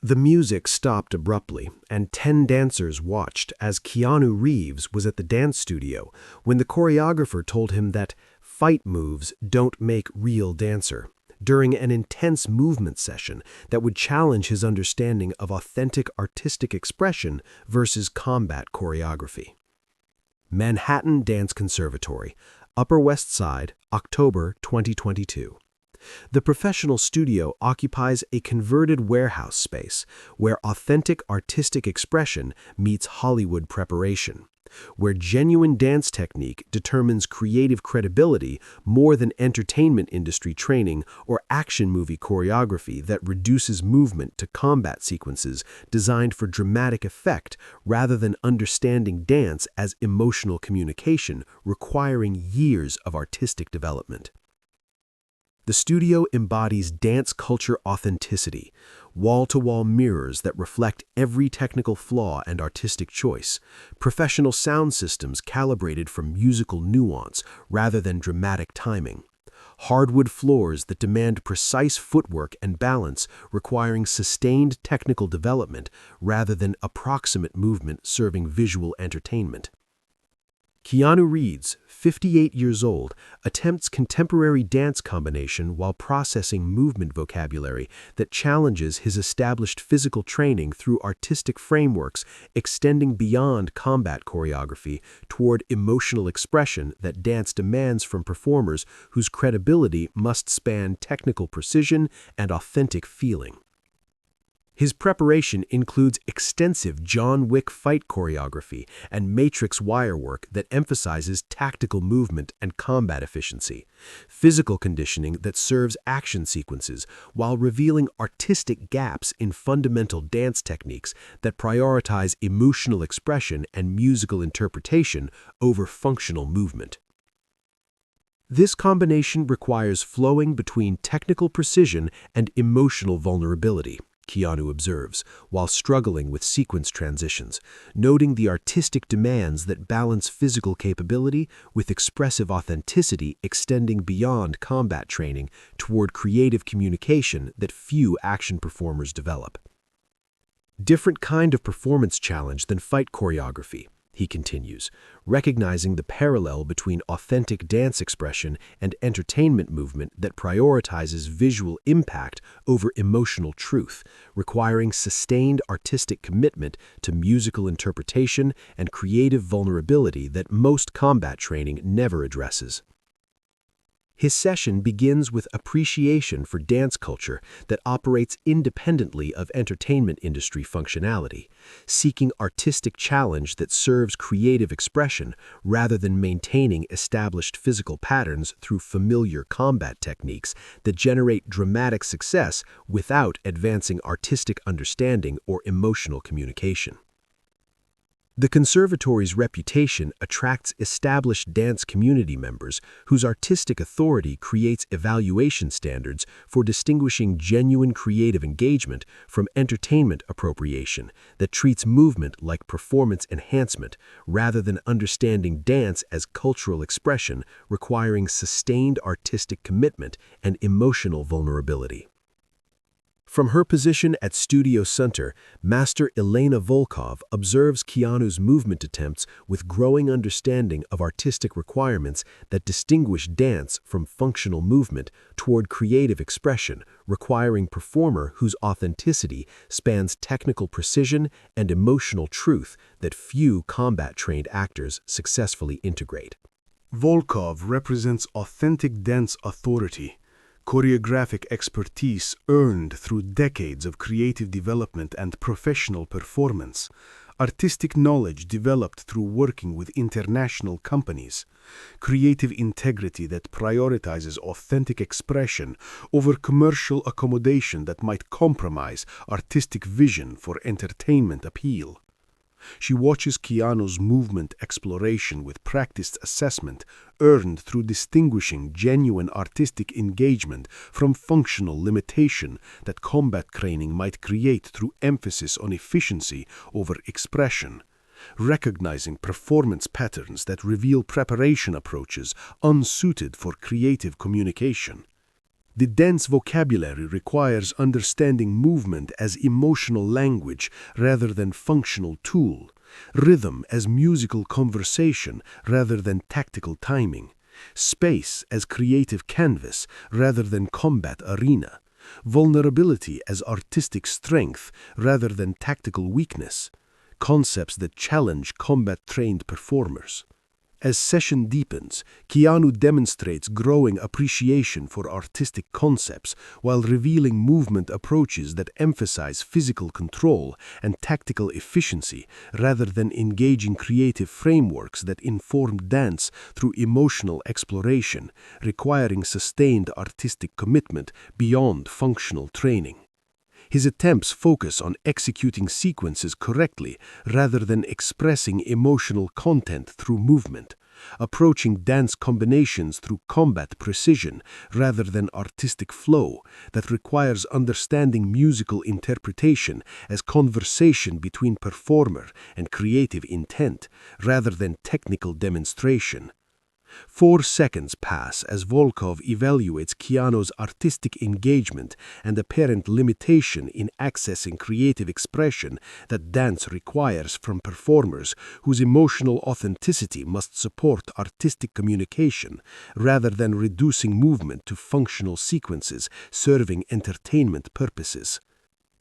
The music stopped abruptly, and 10 dancers watched as Keanu Reeves was at the dance studio when the choreographer told him that fight moves don't make real dancer, during an intense movement session that would challenge his understanding of authentic artistic expression versus combat choreography. Manhattan Dance Conservatory, Upper West Side, October 2022. The professional studio occupies a converted warehouse space where authentic artistic expression meets Hollywood preparation, where genuine dance technique determines creative credibility more than entertainment industry training or action movie choreography that reduces movement to combat sequences designed for dramatic effect rather than understanding dance as emotional communication requiring years of artistic development. The studio embodies dance culture authenticity, wall-to-wall mirrors that reflect every technical flaw and artistic choice, professional sound systems calibrated for musical nuance rather than dramatic timing, hardwood floors that demand precise footwork and balance requiring sustained technical development rather than approximate movement serving visual entertainment. Keanu Reeves, 58 years old, attempts contemporary dance combination while processing movement vocabulary that challenges his established physical training through artistic frameworks extending beyond combat choreography toward emotional expression that dance demands from performers whose credibility must span technical precision and authentic feeling. His preparation includes extensive John Wick fight choreography and matrix wire work that emphasizes tactical movement and combat efficiency, physical conditioning that serves action sequences while revealing artistic gaps in fundamental dance techniques that prioritize emotional expression and musical interpretation over functional movement. This combination requires flowing between technical precision and emotional vulnerability, Keanu observes, while struggling with sequence transitions, noting the artistic demands that balance physical capability with expressive authenticity extending beyond combat training toward creative communication that few action performers develop. Different kind of performance challenge than fight choreography, he continues, recognizing the parallel between authentic dance expression and entertainment movement that prioritizes visual impact over emotional truth, requiring sustained artistic commitment to musical interpretation and creative vulnerability that most combat training never addresses. His session begins with appreciation for dance culture that operates independently of entertainment industry functionality, seeking artistic challenge that serves creative expression rather than maintaining established physical patterns through familiar combat techniques that generate dramatic success without advancing artistic understanding or emotional communication. The conservatory's reputation attracts established dance community members whose artistic authority creates evaluation standards for distinguishing genuine creative engagement from entertainment appropriation that treats movement like performance enhancement rather than understanding dance as cultural expression requiring sustained artistic commitment and emotional vulnerability. From her position at Studio Center, Master Elena Volkov observes Keanu's movement attempts with growing understanding of artistic requirements that distinguish dance from functional movement toward creative expression, requiring performer whose authenticity spans technical precision and emotional truth that few combat-trained actors successfully integrate. Volkov represents authentic dance authority, choreographic expertise earned through decades of creative development and professional performance, artistic knowledge developed through working with international companies, creative integrity that prioritizes authentic expression over commercial accommodation that might compromise artistic vision for entertainment appeal. She watches Keanu's movement exploration with practiced assessment earned through distinguishing genuine artistic engagement from functional limitation that combat training might create through emphasis on efficiency over expression, recognizing performance patterns that reveal preparation approaches unsuited for creative communication. The dance vocabulary requires understanding movement as emotional language rather than functional tool, rhythm as musical conversation rather than tactical timing, space as creative canvas rather than combat arena, vulnerability as artistic strength rather than tactical weakness, concepts that challenge combat-trained performers. As session deepens, Keanu demonstrates growing appreciation for artistic concepts while revealing movement approaches that emphasize physical control and tactical efficiency rather than engaging creative frameworks that inform dance through emotional exploration, requiring sustained artistic commitment beyond functional training. His attempts focus on executing sequences correctly rather than expressing emotional content through movement, approaching dance combinations through combat precision rather than artistic flow that requires understanding musical interpretation as conversation between performer and creative intent rather than technical demonstration. 4 seconds pass as Volkov evaluates Keanu's artistic engagement and apparent limitation in accessing creative expression that dance requires from performers whose emotional authenticity must support artistic communication rather than reducing movement to functional sequences serving entertainment purposes.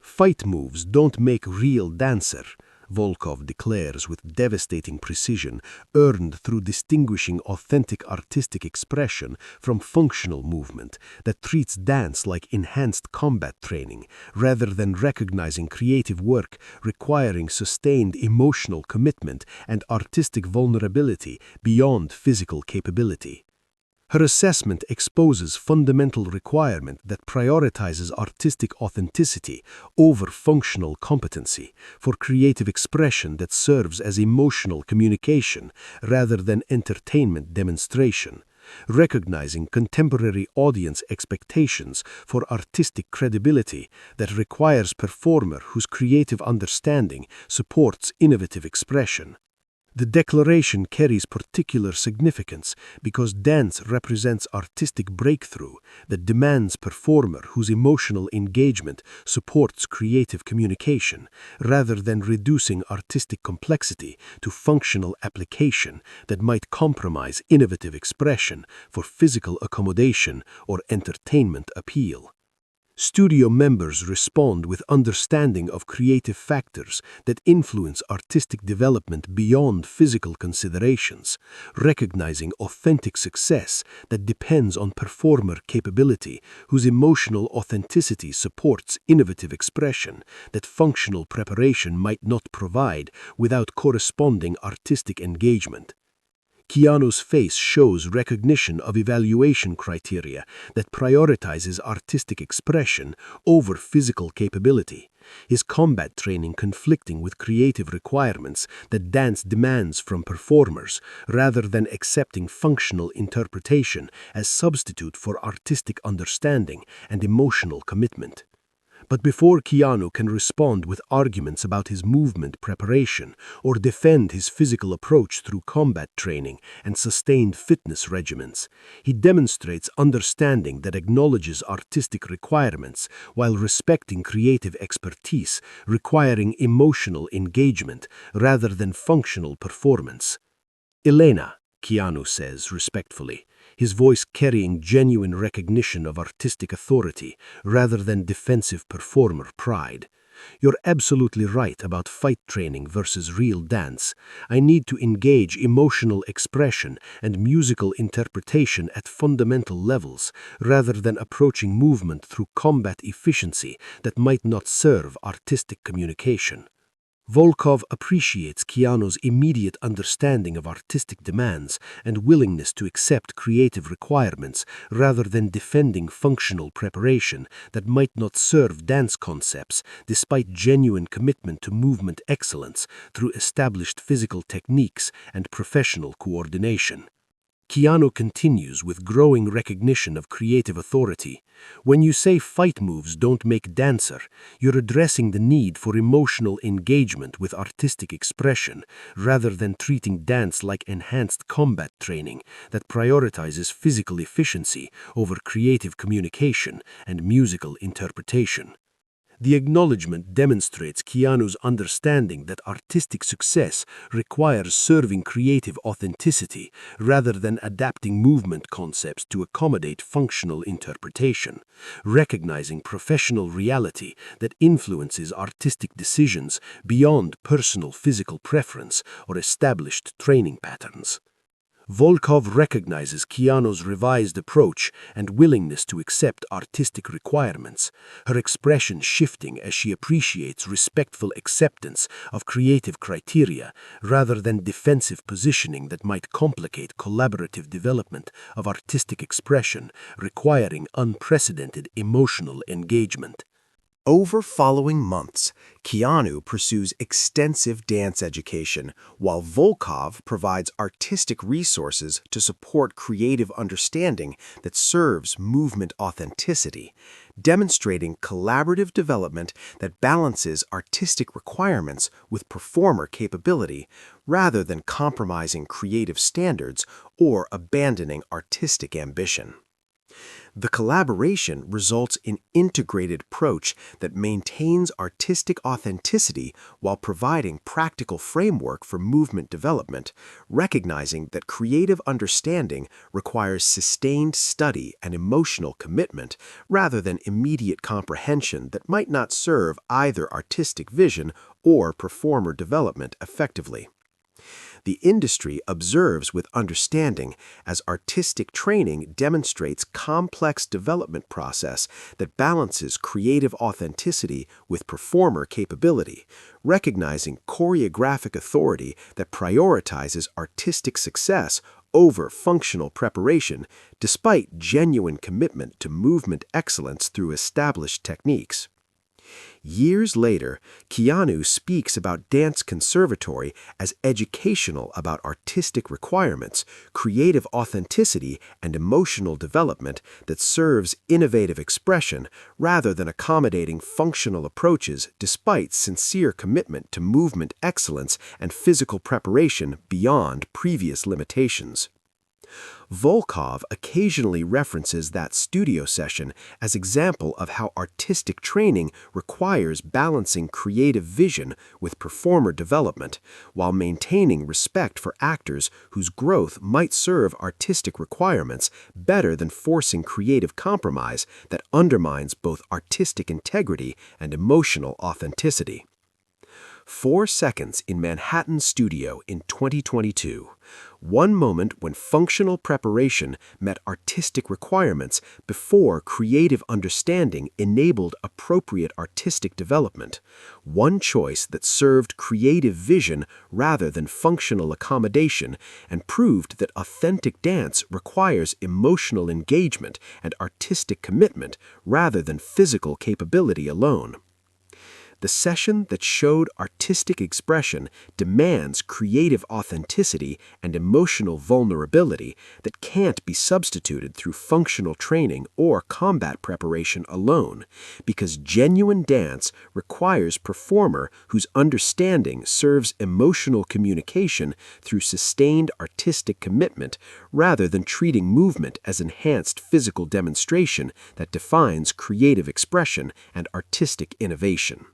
Fight moves don't make real dancer, Volkov declares with devastating precision, earned through distinguishing authentic artistic expression from functional movement that treats dance like enhanced combat training, rather than recognizing creative work requiring sustained emotional commitment and artistic vulnerability beyond physical capability. Her assessment exposes fundamental requirement that prioritizes artistic authenticity over functional competency for creative expression that serves as emotional communication rather than entertainment demonstration, recognizing contemporary audience expectations for artistic credibility that requires performer whose creative understanding supports innovative expression. The declaration carries particular significance because dance represents artistic breakthrough that demands performer whose emotional engagement supports creative communication, rather than reducing artistic complexity to functional application that might compromise innovative expression for physical accommodation or entertainment appeal. Studio members respond with understanding of creative factors that influence artistic development beyond physical considerations, recognizing authentic success that depends on performer capability, whose emotional authenticity supports innovative expression that functional preparation might not provide without corresponding artistic engagement. Keanu's face shows recognition of evaluation criteria that prioritizes artistic expression over physical capability, his combat training conflicting with creative requirements that dance demands from performers, rather than accepting functional interpretation as substitute for artistic understanding and emotional commitment. But before Keanu can respond with arguments about his movement preparation or defend his physical approach through combat training and sustained fitness regimens, he demonstrates understanding that acknowledges artistic requirements while respecting creative expertise, requiring emotional engagement rather than functional performance. "Elena," Keanu says respectfully, his voice carrying genuine recognition of artistic authority rather than defensive performer pride. "You're absolutely right about fight training versus real dance. I need to engage emotional expression and musical interpretation at fundamental levels, rather than approaching movement through combat efficiency that might not serve artistic communication." Volkov appreciates Keanu's immediate understanding of artistic demands and willingness to accept creative requirements rather than defending functional preparation that might not serve dance concepts, despite genuine commitment to movement excellence through established physical techniques and professional coordination. Keanu continues with growing recognition of creative authority. When you say fight moves don't make dancer, you're addressing the need for emotional engagement with artistic expression rather than treating dance like enhanced combat training that prioritizes physical efficiency over creative communication and musical interpretation. The acknowledgement demonstrates Keanu's understanding that artistic success requires serving creative authenticity rather than adapting movement concepts to accommodate functional interpretation, recognizing professional reality that influences artistic decisions beyond personal physical preference or established training patterns. Volkov recognizes Keanu's revised approach and willingness to accept artistic requirements, her expression shifting as she appreciates respectful acceptance of creative criteria rather than defensive positioning that might complicate collaborative development of artistic expression, requiring unprecedented emotional engagement. Over following months, Keanu pursues extensive dance education, while Volkov provides artistic resources to support creative understanding that serves movement authenticity, demonstrating collaborative development that balances artistic requirements with performer capability, rather than compromising creative standards or abandoning artistic ambition. The collaboration results in an integrated approach that maintains artistic authenticity while providing practical framework for movement development, recognizing that creative understanding requires sustained study and emotional commitment rather than immediate comprehension that might not serve either artistic vision or performer development effectively. The industry observes with understanding as artistic training demonstrates complex development process that balances creative authenticity with performer capability, recognizing choreographic authority that prioritizes artistic success over functional preparation, despite genuine commitment to movement excellence through established techniques. Years later, Keanu speaks about Dance Conservatory as educational about artistic requirements, creative authenticity, and emotional development that serves innovative expression rather than accommodating functional approaches despite sincere commitment to movement excellence and physical preparation beyond previous limitations. Volkov occasionally references that studio session as example of how artistic training requires balancing creative vision with performer development, while maintaining respect for actors whose growth might serve artistic requirements better than forcing creative compromise that undermines both artistic integrity and emotional authenticity. 4 seconds in Manhattan studio in 2022. One moment when functional preparation met artistic requirements before creative understanding enabled appropriate artistic development. One choice that served creative vision rather than functional accommodation and proved that authentic dance requires emotional engagement and artistic commitment rather than physical capability alone. The session that showed artistic expression demands creative authenticity and emotional vulnerability that can't be substituted through functional training or combat preparation alone, because genuine dance requires performer whose understanding serves emotional communication through sustained artistic commitment rather than treating movement as enhanced physical demonstration that defines creative expression and artistic innovation.